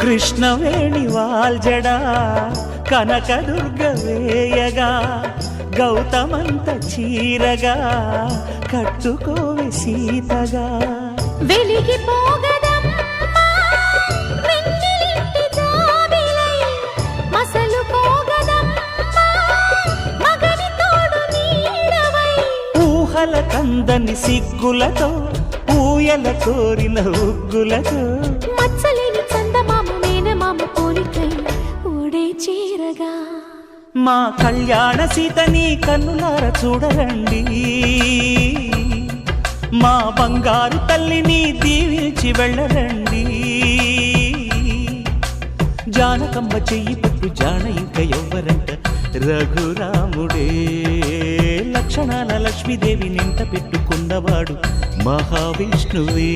కృష్ణవేణి వాల్జడా కనకదుర్గ వేయగా గౌతమంత చీరగా కట్టుకోవే సీతగా వెలిగిపోగదమ్మా వెన్నెలింటి జాబిలై మసలుకోగదమ్మా మగని తోడు నీడవై ఊహల కందని సిగ్గులతో ఊయల కోరిన ఉగ్గులతో మచ్చలేని చందమామ మేనమామ పోలికై ఓడే చీరగా మా కళ్యాణ సీతని కన్నులార చూడరండి మా బంగారు తల్లిని దీవించి వెళ్ళరండి జానకమ్మ చెయ్యి పట్టు జాన ఇంక ఎవ్వరంట రఘురాముడే లక్షణాల లక్ష్మీదేవి నింట పెట్టుకున్నవాడు మహావిష్ణువే